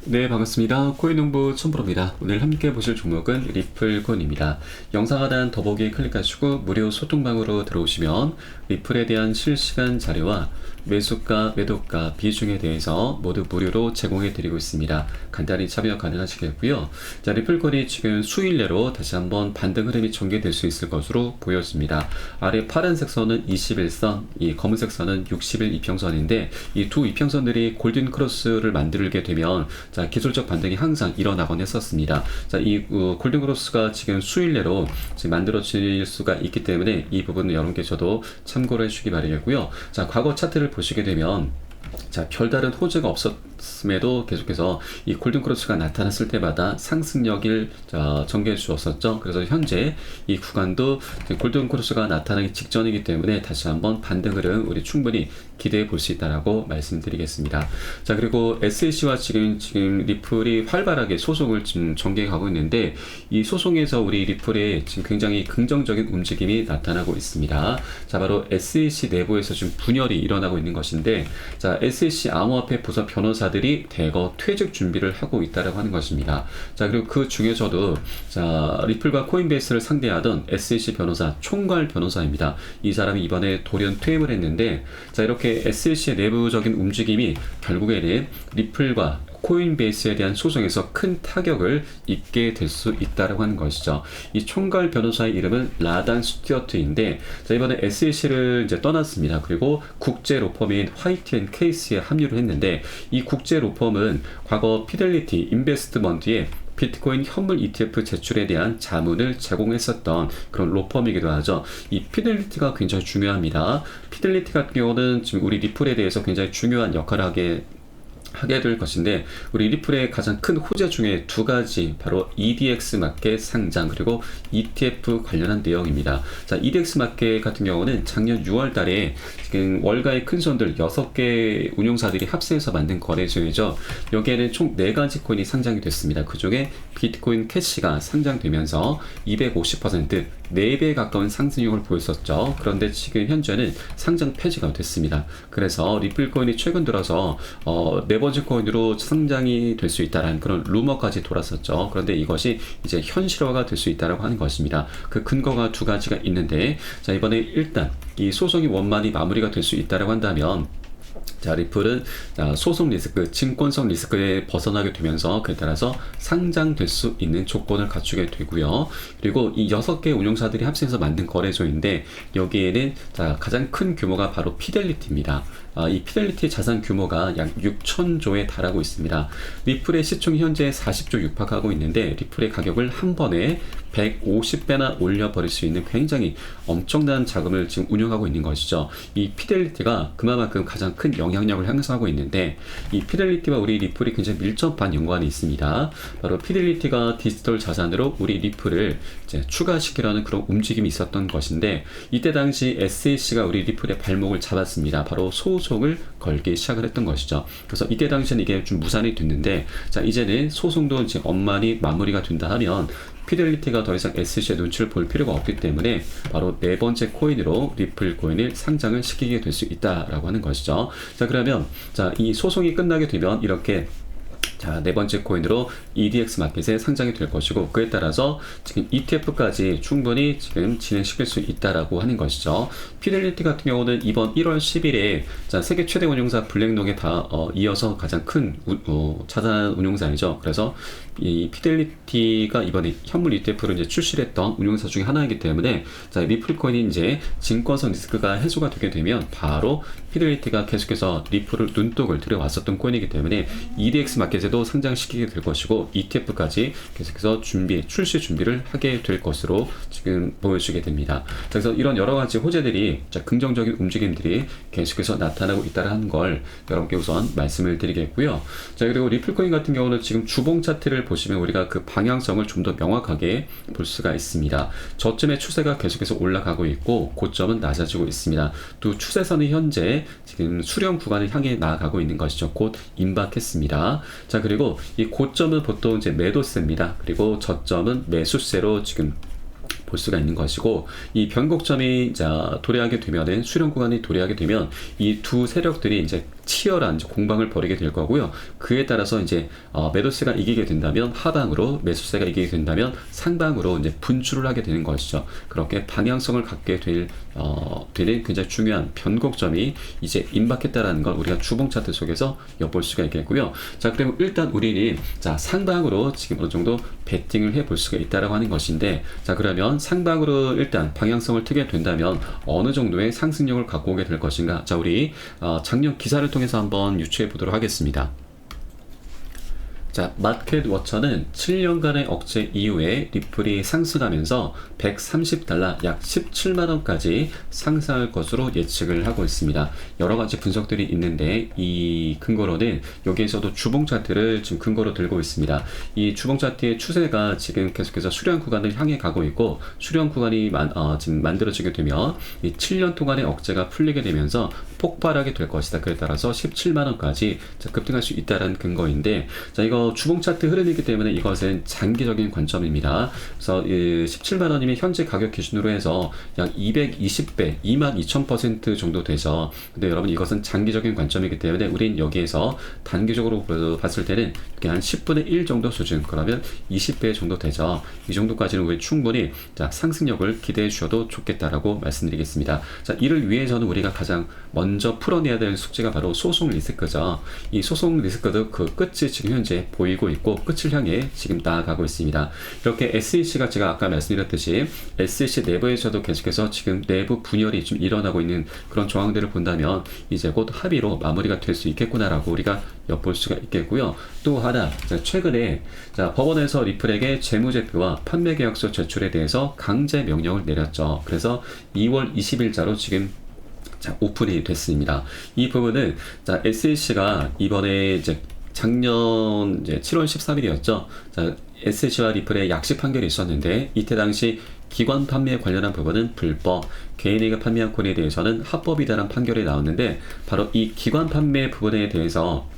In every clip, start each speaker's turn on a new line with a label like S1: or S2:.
S1: 네, 반갑습니다. 코인농부 첨프로입니다. 오늘 함께 보실 종목은 리플코인입니다. 영상 하단 더보기 클릭하시고 무료 소통방으로 들어오시면 리플에 대한 실시간 자료와 매수가, 매도가, 비중에 대해서 모두 무료로 제공해 드리고 있습니다. 간단히 참여 가능하시겠고요. 자, 리플코인이 지금 수일 내로 다시 한번 반등 흐름이 전개될 수 있을 것으로 보여집니다. 아래 파란색 선은 21선, 이 검은색 선은 60일 이평선인데 이 두 이평선들이 골든 크로스를 만들게 되면 자, 기술적 반등이 항상 일어나곤 했었습니다. 자, 이 골든 크로스가 지금 수일 내로 지금 만들어질 수가 있기 때문에 이 부분은 여러분께 저도 참고를 해주시기 바라겠고요. 자, 과거 차트를 보시게 되면 자, 별다른 호재가 없었음에도 계속해서 이 골든크로스가 나타났을 때마다 상승력을 전개해 주었었죠. 그래서 현재 이 구간도 골든크로스가 나타나기 직전이기 때문에 다시 한번 반등 흐름 우리 충분히 기대해 볼 수 있다라고 말씀드리겠습니다. 자, 그리고 SEC와 지금 리플이 활발하게 소송을 지금 전개해 가고 있는데 이 소송에서 우리 리플에 지금 굉장히 긍정적인 움직임이 나타나고 있습니다. 자, 바로 SEC 내부에서 지금 분열이 일어나고 있는 것인데 자, SEC 암호화폐 부서 변호사들이 대거 퇴직 준비를 하고 있다라고 하는 것입니다. 자, 그리고 그 중에서도 자, 리플과 코인베이스를 상대하던 SEC 변호사, 총괄 변호사입니다. 이 사람이 이번에 돌연 퇴임을 했는데 자, 이렇게 SEC의 내부적인 움직임이 결국에는 리플과 코인베이스에 대한 소송에서 큰 타격을 입게 될 수 있다고 하는 것이죠. 이 총괄 변호사의 이름은 라단 스튜어트인데 자, 이번에 SEC를 이제 떠났습니다. 그리고 국제 로펌인 화이트 앤 케이스에 합류를 했는데 이 국제 로펌은 과거 피델리티 인베스트먼트에 비트코인 현물 ETF 제출에 대한 자문을 제공했었던 그런 로펌이기도 하죠. 이 피델리티가 굉장히 중요합니다. 피델리티 같은 경우는 지금 우리 리플에 대해서 굉장히 중요한 역할을 하게 될 것인데 우리 리플의 가장 큰 호재 중에 두 가지 바로 EDX 마켓 상장 그리고 ETF 관련한 내용입니다. 자, EDX 마켓 같은 경우는 작년 6월 달에 지금 월가의 큰 손들 6개 운용사들이 합세해서 만든 거래소이죠. 여기에는 총 4가지 코인이 상장이 됐습니다. 그 중에 비트코인 캐시가 상장되면서 250% 4배에 가까운 상승력을 보였었죠. 그런데 지금 현재는 상장 폐지가 됐습니다. 그래서 리플코인이 최근 들어서 네 번째 코인으로 상장이 될 수 있다라는 그런 루머까지 돌았었죠. 그런데 이것이 이제 현실화가 될 수 있다라고 하는 것입니다. 그 근거가 두 가지가 있는데 자, 이번에 일단 이 소송이 원만히 마무리가 될 수 있다라고 한다면 자, 리플은 소송 리스크, 증권성 리스크에 벗어나게 되면서 그에 따라서 상장될 수 있는 조건을 갖추게 되고요. 그리고 이 6개 운용사들이 합세해서 만든 거래소인데 여기에는 자, 가장 큰 규모가 바로 피델리티입니다. 이 피델리티 자산 규모가 약 6천조에 달하고 있습니다. 리플의 시총이 현재 40조 육박하고 있는데 리플의 가격을 한 번에 150배나 올려버릴 수 있는 굉장히 엄청난 자금을 지금 운영하고 있는 것이죠. 이 피델리티가 그만큼 가장 큰 영향력을 행사하고 있는데 이 피델리티와 우리 리플이 굉장히 밀접한 연관이 있습니다. 바로 피델리티가 디지털 자산으로 우리 리플을 이제 추가시키려는 그런 움직임이 있었던 것인데 이때 당시 SEC가 우리 리플의 발목을 잡았습니다. 바로 소송을 걸기 시작을 했던 것이죠. 그래서 이때 당시에는 이게 좀 무산이 됐는데 자, 이제는 소송도 이제 원만히 마무리가 된다 하면 피델리티가 더 이상 SEC의 눈치를 볼 필요가 없기 때문에 바로 네 번째 코인으로 리플 코인을 상장을 시키게 될 수 있다라고 하는 것이죠. 자, 그러면 자, 이 소송이 끝나게 되면 이렇게 자, 네 번째 코인으로 EDX 마켓에 상장이 될 것이고 그에 따라서 지금 ETF까지 충분히 지금 진행시킬 수 있다라고 하는 것이죠. 피델리티 같은 경우는 이번 1월 10일에 자, 세계 최대 운용사 블랙록에 다 이어서 가장 큰 자산 운용사이죠. 그래서 이 피델리티가 이번에 현물 ETF를 이제 출시를 했던 운용사 중에 하나이기 때문에 자, 리플코인이 이제 증권성 리스크가 해소가 되게 되면 바로 피델리티가 계속해서 리플을 눈독을 들여왔었던 코인이기 때문에 EDX 마켓에도 상장시키게 될 것이고 ETF까지 계속해서 출시 준비를 하게 될 것으로 지금 보여주게 됩니다. 그래서 이런 여러 가지 호재들이 자, 긍정적인 움직임들이 계속해서 나타나고 있다는 걸 여러분께 우선 말씀을 드리겠고요. 자, 그리고 리플코인 같은 경우는 지금 주봉 차트를 보시면 우리가 그 방향성을 좀 더 명확하게 볼 수가 있습니다. 저점의 추세가 계속해서 올라가고 있고 고점은 낮아지고 있습니다. 또 추세선이 현재 지금 수렴 구간을 향해 나아가고 있는 것이죠. 곧 임박했습니다. 자, 그리고 이 고점은 보통 이제 매도세입니다. 그리고 저점은 매수세로 지금 볼 수가 있는 것이고 이 변곡점이 도래하게 되면은 수렴 구간이 도래하게 되면 이 두 세력들이 이제 치열한 이제 공방을 벌이게 될 거고요. 그에 따라서 이제 매도세가 이기게 된다면 하방으로, 매수세가 이기게 된다면 상방으로 이제 분출을 하게 되는 것이죠. 그렇게 방향성을 갖게 되는 굉장히 중요한 변곡점이 이제 임박했다라는 걸 우리가 주봉 차트 속에서 엿볼 수가 있겠고요. 자, 그리고 일단 우리는 자 상방으로 지금 어느 정도 베팅을 해볼 수가 있다라고 하는 것인데, 자 그러면 상방으로 일단 방향성을 트게 된다면 어느 정도의 상승력을 갖고 오게 될 것인가? 자, 우리 작년 기사를 통해서 한번 유추해 보도록 하겠습니다. 자, 마켓워처는 7년간의 억제 이후에 리플이 상승하면서 130달러 약 17만원까지 상승할 것으로 예측을 하고 있습니다. 여러가지 분석들이 있는데 이 근거로는 여기에서도 주봉 차트를 지금 근거로 들고 있습니다. 이 주봉 차트의 추세가 지금 계속해서 수렴 구간을 향해 가고 있고, 수렴 구간이 지금 만들어지게 되면 이 7년 동안의 억제가 풀리게 되면서 폭발하게 될 것이다. 그에 따라서 17만원까지 급등할 수 있다는 근거인데, 자 이거 주봉 차트 흐름이기 때문에 이것은 장기적인 관점입니다. 그래서 17만원이면 현재 가격 기준으로 해서 약 220배, 22,000% 정도 되죠. 근데 여러분 이것은 장기적인 관점이기 때문에 우린 여기에서 단기적으로 봤을 때는 이렇게 한 10분의 1 정도 수준, 그러면 20배 정도 되죠. 이 정도까지는 우리 충분히 자, 상승력을 기대해 주셔도 좋겠다라고 말씀드리겠습니다. 자, 이를 위해서는 우리가 가장 먼저 풀어내야 될 숙제가 바로 소송 리스크죠. 이 소송 리스크도 그 끝이 지금 현재 보이고 있고 끝을 향해 지금 나아가고 있습니다. 이렇게 SEC가 제가 아까 말씀드렸듯이 SEC 내부에서도 계속해서 지금 내부 분열이 좀 일어나고 있는 그런 정황들을 본다면 이제 곧 합의로 마무리가 될 수 있겠구나라고 우리가 엿볼 수가 있겠고요. 또 하나, 최근에 법원에서 리플에게 재무제표와 판매 계약서 제출에 대해서 강제 명령을 내렸죠. 그래서 2월 20일자로 지금 오픈이 됐습니다. 이 부분은 SEC가 이번에 이제 작년 이제 7월 13일이었죠. SEC와 리플의 약식 판결이 있었는데, 이때 당시 기관 판매에 관련한 부분은 불법, 개인에게 판매한 코인에 대해서는 합법이다라는 판결이 나왔는데, 바로 이 기관 판매 부분에 대해서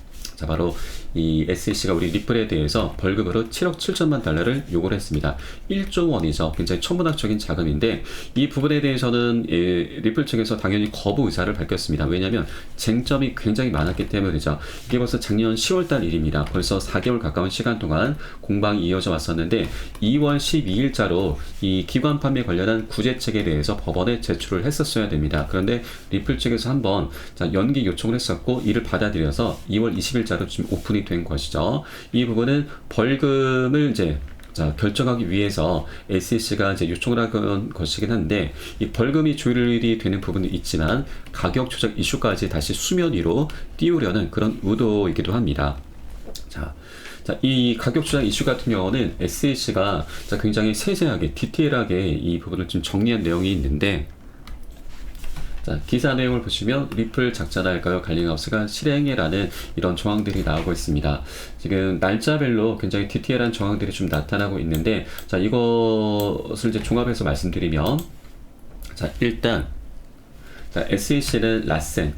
S1: 바로 이 SEC가 우리 리플에 대해서 벌금으로 7억 7천만 달러를 요구를 했습니다. 1조 원이죠. 굉장히 천문학적인 자금인데, 이 부분에 대해서는 리플 측에서 당연히 거부 의사를 밝혔습니다. 왜냐하면 쟁점이 굉장히 많았기 때문이죠. 이게 벌써 작년 10월달 일입니다. 벌써 4개월 가까운 시간 동안 공방이 이어져 왔었는데, 2월 12일자로 이 기관 판매 관련한 구제책에 대해서 법원에 제출을 했었어야 됩니다. 그런데 리플 측에서 한번 연기 요청을 했었고, 이를 받아들여서 2월 20일자로 지금 오픈이 된 것이죠. 이 부분은 벌금을 이제 결정하기 위해서 SEC가 이제 요청을 한 것이긴 한데, 이 벌금이 조율이 되는 부분도 있지만 가격 조작 이슈까지 다시 수면 위로 띄우려는 그런 의도이기도 합니다. 이 가격 조작 이슈 같은 경우는 SEC가 굉장히 세세하게 디테일하게 이 부분을 좀 정리한 내용이 있는데, 기사 내용을 보시면 리플 작자랄까요? 갈링하우스가 실행해라는 이런 조항들이 나오고 있습니다. 지금 날짜별로 굉장히 디테일한 조항들이 좀 나타나고 있는데, 이것을 이제 종합해서 말씀드리면, 일단 SEC는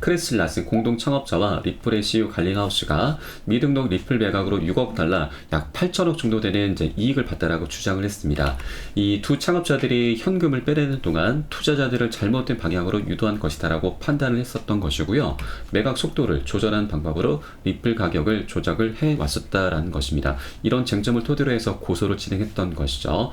S1: 크레스 라센 공동 창업자와 리플의 CEO 갈링하우스가 미등록 리플 매각으로 6억 달러, 약 8천억 정도 되는 이제 이익을 봤다라고 주장을 했습니다. 이 두 창업자들이 현금을 빼내는 동안 투자자들을 잘못된 방향으로 유도한 것이다라고 판단을 했었던 것이고요. 매각 속도를 조절한 방법으로 리플 가격을 조작을 해 왔었다라는 것입니다. 이런 쟁점을 토대로 해서 고소를 진행했던 것이죠.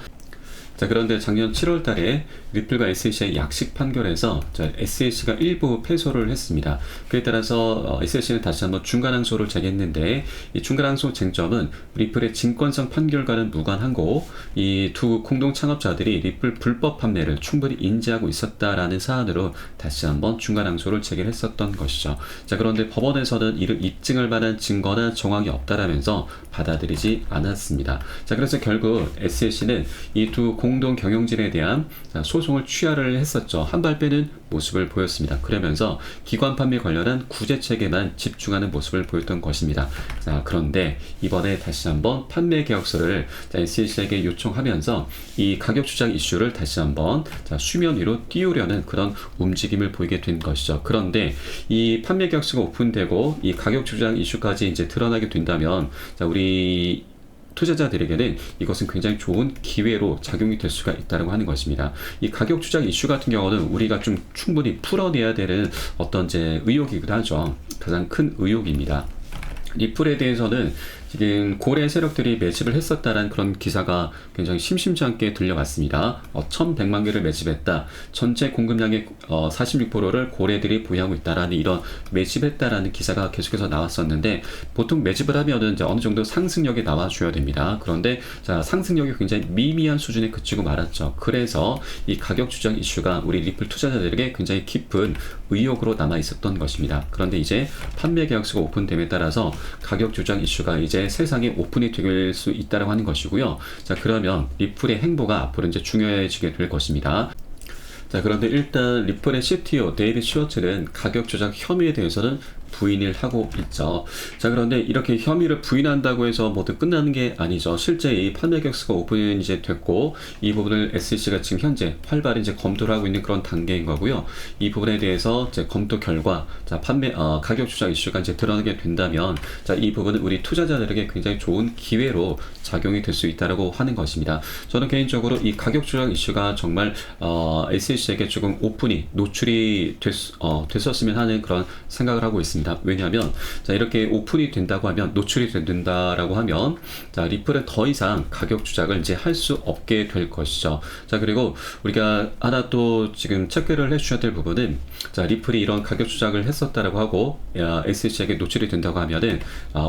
S1: 그런데 작년 7월 달에 리플과 SEC의 약식 판결에서 SEC가 일부 패소를 했습니다. 그에 따라서 SEC는 다시 한번 중간항소를 제기했는데, 이 중간항소 쟁점은 리플의 증권성 판결과는 무관하고, 이 두 공동 창업자들이 리플 불법 판매를 충분히 인지하고 있었다라는 사안으로 다시 한번 중간항소를 제기했었던 것이죠. 그런데 법원에서는 이를 입증할 만한 증거나 정황이 없다라면서 받아들이지 않았습니다. 그래서 결국 SEC는 이 두 공동 경영진에 대한 소송을 취하를 했었죠. 한 발 빼는 모습을 보였습니다. 그러면서 기관 판매 관련한 구제책에만 집중하는 모습을 보였던 것입니다. 그런데 이번에 다시 한번 판매 계약서를 SEC에게 요청하면서 이 가격 추적 이슈를 다시 한번 수면 위로 띄우려는 그런 움직임을 보이게 된 것이죠. 그런데 이 판매 계약서가 오픈되고 이 가격 추적 이슈까지 이제 드러나게 된다면, 우리 투자자들에게는 이것은 굉장히 좋은 기회로 작용이 될 수가 있다고 하는 것입니다. 이 가격 추적 이슈 같은 경우는 우리가 좀 충분히 풀어내야 되는 어떤 이제 의혹이기도 하죠. 가장 큰 의혹입니다. 리플에 대해서는 지금 고래 세력들이 매집을 했었다는 그런 기사가 굉장히 심심치 않게 들려왔습니다. 1100만 개를 매집했다. 전체 공급량의 46%를 고래들이 보유하고 있다라는 이런 매집했다라는 기사가 계속해서 나왔었는데, 보통 매집을 하면은 이제 어느 정도 상승력이 나와줘야 됩니다. 그런데 자, 상승력이 굉장히 미미한 수준에 그치고 말았죠. 그래서 이 가격 추적 이슈가 우리 리플 투자자들에게 굉장히 깊은 의혹으로 남아 있었던 것입니다. 그런데 이제 판매 계약서가 오픈됨에 따라서 가격 조작 이슈가 이제 세상에 오픈이 될 수 있다고 하는 것이고요. 자, 그러면 리플의 행보가 앞으로 이제 중요해지게 될 것입니다. 자, 그런데 일단 리플의 CTO 데이빗 슈워츠는 가격 조작 혐의에 대해서는 부인을 하고 있죠. 자, 그런데 이렇게 혐의를 부인한다고 해서 모두 끝나는 게 아니죠. 실제 이 판매 계약서가 오픈이 이제 됐고, 이 부분을 SEC가 지금 현재 활발히 이제 검토를 하고 있는 그런 단계인 거고요. 이 부분에 대해서 이제 검토 결과, 자, 가격 조작 이슈가 이제 드러나게 된다면, 자, 이 부분은 우리 투자자들에게 굉장히 좋은 기회로 작용이 될 수 있다라고 하는 것입니다. 저는 개인적으로 이 가격 조작 이슈가 정말 SEC에게 조금 오픈이 노출이 됐었으면 하는 그런 생각을 하고 있습니다. 왜냐하면 자, 이렇게 오픈이 된다고 하면, 노출이 된다라고 하면, 자, 리플은 더 이상 가격 조작을 이제 할 수 없게 될 것이죠. 자, 그리고 우리가 하나 또 지금 체크를 해주셔야 될 부분은, 자, 리플이 이런 가격 조작을 했었다라고 하고 SEC에게 노출이 된다고 하면은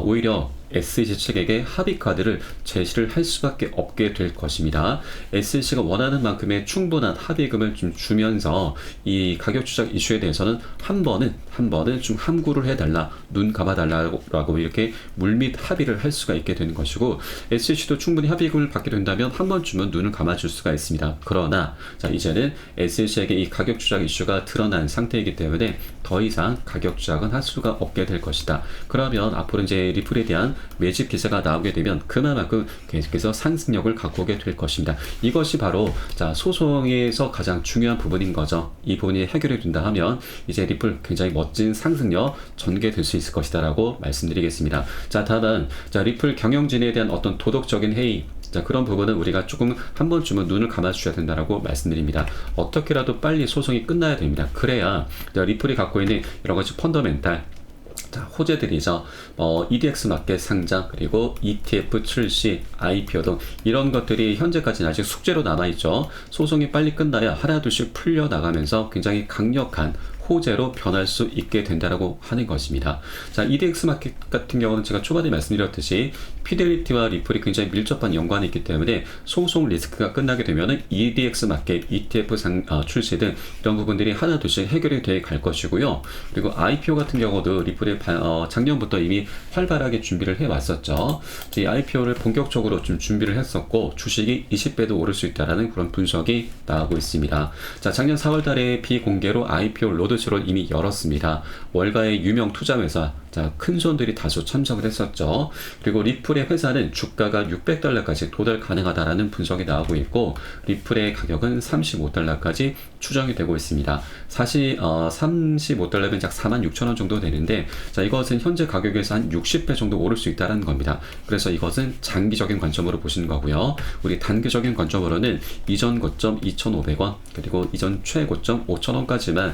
S1: 오히려 SEC 측에게 합의 카드를 제시를 할 수밖에 없게 될 것입니다. SEC가 원하는 만큼의 충분한 합의금을 좀 주면서 이 가격 추적 이슈에 대해서는 한 번은 좀 함구를 해달라, 눈 감아달라고 이렇게 물밑 합의를 할 수가 있게 되는 것이고, SEC도 충분히 합의금을 받게 된다면 한 번쯤은 눈을 감아줄 수가 있습니다. 그러나 자, 이제는 SEC에게 이 가격 추적 이슈가 드러난 상태이기 때문에 더 이상 가격 추적은 할 수가 없게 될 것이다. 그러면 앞으로 이제 리플에 대한 매집 기사가 나오게 되면 그만큼 계속해서 상승력을 갖고 오게 될 것입니다. 이것이 바로 자, 소송에서 가장 중요한 부분인 거죠. 이 부분이 해결이 된다 하면 이제 리플 굉장히 멋진 상승력 전개될 수 있을 것이다 라고 말씀드리겠습니다. 자, 다만 자, 리플 경영진에 대한 어떤 도덕적인 해이, 자, 그런 부분은 우리가 조금 한 번쯤은 눈을 감아 주셔야 된다라고 말씀드립니다. 어떻게라도 빨리 소송이 끝나야 됩니다. 그래야 리플이 갖고 있는 여러 가지 펀더멘탈, 자, 호재들이죠. EDX 마켓 상장, 그리고 ETF 출시, IPO 등 이런 것들이 현재까지는 아직 숙제로 남아있죠. 소송이 빨리 끝나야 하나둘씩 풀려나가면서 굉장히 강력한 호재로 변할 수 있게 된다라고 하는 것입니다. 자, EDX 마켓 같은 경우는 제가 초반에 말씀드렸듯이 피델리티와 리플이 굉장히 밀접한 연관이 있기 때문에 소송 리스크가 끝나게 되면은 EDX 마켓, ETF 출시 등 이런 부분들이 하나둘씩 해결이 돼 갈 것이고요. 그리고 IPO 같은 경우도 리플이 작년부터 이미 활발하게 준비를 해왔었죠. 이 IPO를 본격적으로 좀 준비를 했었고, 주식이 20배도 오를 수 있다라는 그런 분석이 나오고 있습니다. 자, 작년 4월달에 비공개로 IPO 로드쇼를 이미 열었습니다. 월가의 유명 투자회사, 자, 큰 손들이 다수 참석을 했었죠. 그리고 리플의 회사는 주가가 $600까지 도달 가능하다라는 분석이 나오고 있고, 리플의 가격은 $35까지 추정이 되고 있습니다. 사실 $35면 약 46,000원 정도 되는데, 자, 이것은 현재 가격에서 한 60배 정도 오를 수 있다는 겁니다. 그래서 이것은 장기적인 관점으로 보시는 거고요. 우리 단기적인 관점으로는 이전 고점 2,500원, 그리고 이전 최고점 5,000원까지만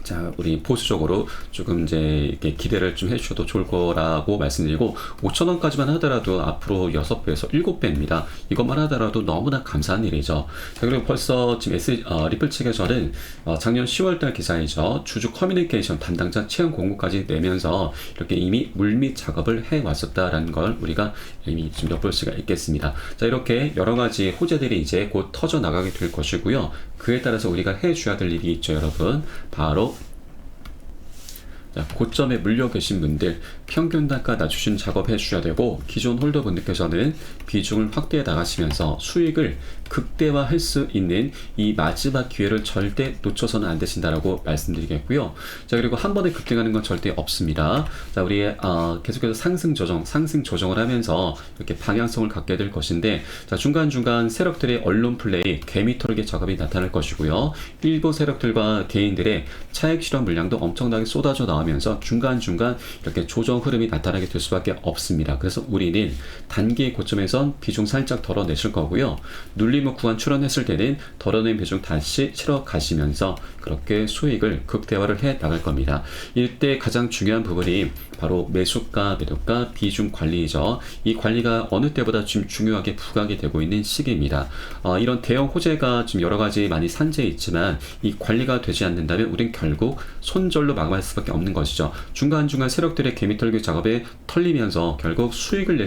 S1: 자, 우리 보수적으로 조금 이제 이렇게 기대를 좀 해주셔도 좋을 거라고 말씀드리고, 5,000원까지만 하더라도 앞으로 6배에서 7배입니다. 이것만 하더라도 너무나 감사한 일이죠. 자, 그리고 벌써 지금 리플 측에서는 작년 10월달 기사이죠. 주주 커뮤니케이션 담당자 채용 공고까지 내면서 이렇게 이미 물밑 작업을 해왔었다라는 걸 우리가 이미 좀 엿볼 수가 있겠습니다. 자, 이렇게 여러 가지 호재들이 이제 곧 터져 나가게 될 것이고요. 그에 따라서 우리가 해줘야 될 일이 있죠, 여러분. 바로 자, 고점에 물려 계신 분들 평균 단가 낮추신 작업 해주셔야 되고, 기존 홀더분들께서는 비중을 확대해 나가시면서 수익을 극대화할 수 있는 이 마지막 기회를 절대 놓쳐서는 안 되신다라고 말씀드리겠고요. 자, 그리고 한 번에 급등하는 건 절대 없습니다. 자, 우리 계속해서 상승 조정을 하면서 이렇게 방향성을 갖게 될 것인데, 자, 중간중간 세력들의 언론 플레이, 개미 털기 작업이 나타날 것이고요. 일부 세력들과 개인들의 차익 실현 물량도 엄청나게 쏟아져 나오면서 중간중간 이렇게 조정 이런 흐름이 나타나게 될 수밖에 없습니다. 그래서 우리는 단기 고점에선 비중 살짝 덜어내실 거고요. 눌림목 구간 출원했을 때는 덜어낸 비중 다시 실어 가시면서 그렇게 수익을 극대화를 해 나갈 겁니다. 이때 가장 중요한 부분이 바로 매수가, 매도가, 비중 관리이죠. 이 관리가 어느 때보다 지금 중요하게 부각이 되고 있는 시기입니다. 이런 대형 호재가 지금 여러 가지 많이 산재해 있지만 이 관리가 되지 않는다면 우린 결국 손절로 마감할 수밖에 없는 것이죠. 중간중간 세력들의 개미털기 작업에 털리면서 결국 수익을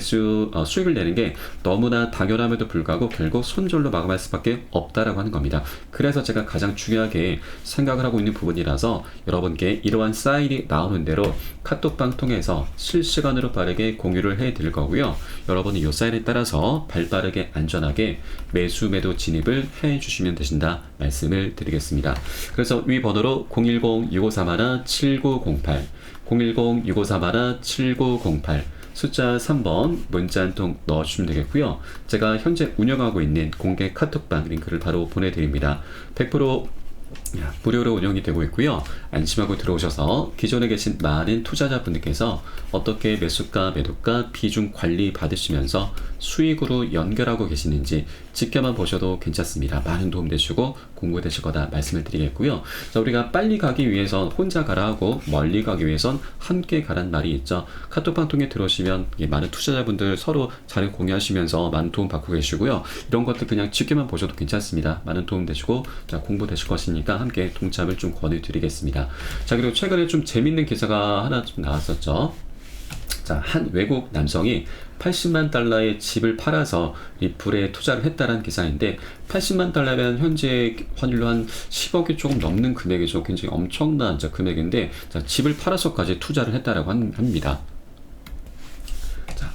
S1: 내는 게 너무나 당연함에도 불구하고 결국 손절로 마감할 수밖에 없다라고 하는 겁니다. 그래서 제가 가장 중요하게 생각을 하고 있는 부분이라서 여러분께 이러한 사인이 나오는 대로 카톡방 통해서 실시간으로 빠르게 공유를 해 드릴 거고요. 여러분이 이 사인에 따라서 발빠르게 안전하게 매수 매도 진입을 해 주시면 되신다 말씀을 드리겠습니다. 그래서 위 번호로 010-6531-7908 010-6531-7908 숫자 3번 문자 한 통 넣어주시면 되겠고요. 제가 현재 운영하고 있는 공개 카톡방 링크를 바로 보내드립니다. 100% 무료로 운영이 되고 있고요. 안심하고 들어오셔서 기존에 계신 많은 투자자분들께서 어떻게 매수가, 매도가, 비중 관리 받으시면서 수익으로 연결하고 계시는지 지켜만 보셔도 괜찮습니다. 많은 도움 되시고 공부되실 거다 말씀을 드리겠고요. 자, 우리가 빨리 가기 위해선 혼자 가라 하고 멀리 가기 위해선 함께 가란 말이 있죠. 카톡방 통해 들어오시면 많은 투자자분들 서로 자료 공유하시면서 많은 도움 받고 계시고요. 이런 것들 그냥 지켜만 보셔도 괜찮습니다. 많은 도움 되시고 공부 되실 것이니까 함께 동참을 좀 권유드리겠습니다. 자, 그리고 최근에 좀 재밌는 기사가 하나 좀 나왔었죠. 자, 한 외국 남성이 80만 달러의 집을 팔아서 리플에 투자를 했다는 기사인데 80만 달러면 현재 환율로 한 10억이 조금 넘는 금액이죠. 굉장히 엄청난 금액인데 자, 집을 팔아서까지 투자를 했다라고 합니다.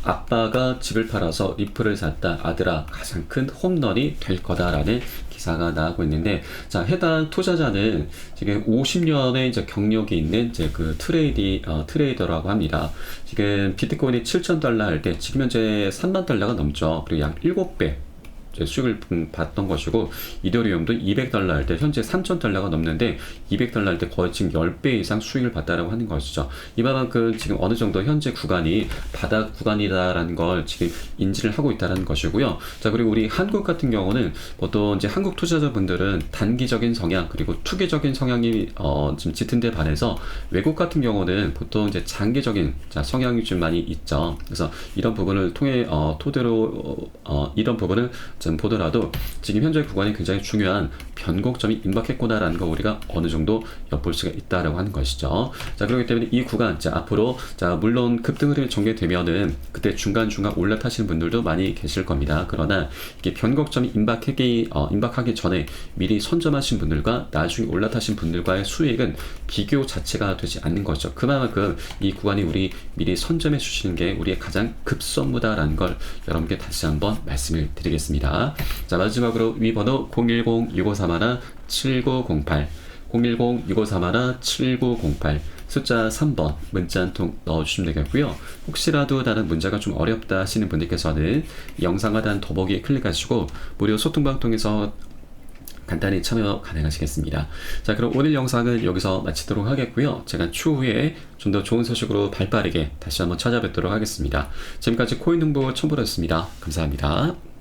S1: 아빠가 집을 팔아서 리플을 샀다. 아들아, 가장 큰 홈런이 될 거다라는 기사가 나오고 있는데, 자, 해당 투자자는 지금 50년의 이제 경력이 있는 이제 그 트레이더라고 합니다. 지금 비트코인이 7,000달러 할 때 지금 현재 3만 달러가 넘죠. 그리고 약 7배. 수익을 봤던 것이고, 이더리움도 200달러 할 때 현재 3,000달러가 넘는데 200달러 할 때 거의 지금 10배 이상 수익을 봤다라고 하는 것이죠. 이만큼 지금 어느 정도 현재 구간이 바닥 구간이다라는 걸 지금 인지를 하고 있다는 것이고요. 자, 그리고 우리 한국 같은 경우는 보통 이제 한국 투자자분들은 단기적인 성향 그리고 투기적인 성향이 좀 짙은 데 반해서 외국 같은 경우는 보통 이제 장기적인 성향이 좀 많이 있죠. 그래서 이런 부분을 통해 토대로 이런 부분을 좀 보더라도 지금 현재 구간이 굉장히 중요한 변곡점이 임박했구나라는 거 우리가 어느 정도 엿볼 수가 있다라고 하는 것이죠. 자, 그렇기 때문에 이 구간, 앞으로 물론 급등 흐름이 전개되면은 그때 중간중간 올라타시는 분들도 많이 계실 겁니다. 그러나 이게 변곡점이 임박하기 전에 미리 선점하신 분들과 나중에 올라타신 분들과의 수익은 비교 자체가 되지 않는 거죠. 그만큼 이 구간이 우리 미리 선점해 주시는 게 우리의 가장 급선무다라는 걸 여러분께 다시 한번 말씀을 드리겠습니다. 자, 마지막으로 위 번호 010-6531-7908 010-6531-7908 숫자 3번 문자 한 통 넣어주시면 되겠고요. 혹시라도 다른 문제가 좀 어렵다 하시는 분들께서는 영상 하단 더보기 클릭하시고 무료 소통방 통해서 간단히 참여 가능하시겠습니다. 자, 그럼 오늘 영상은 여기서 마치도록 하겠고요. 제가 추후에 좀 더 좋은 소식으로 발빠르게 다시 한번 찾아뵙도록 하겠습니다. 지금까지 코인 홍보 첨부였습니다. 감사합니다.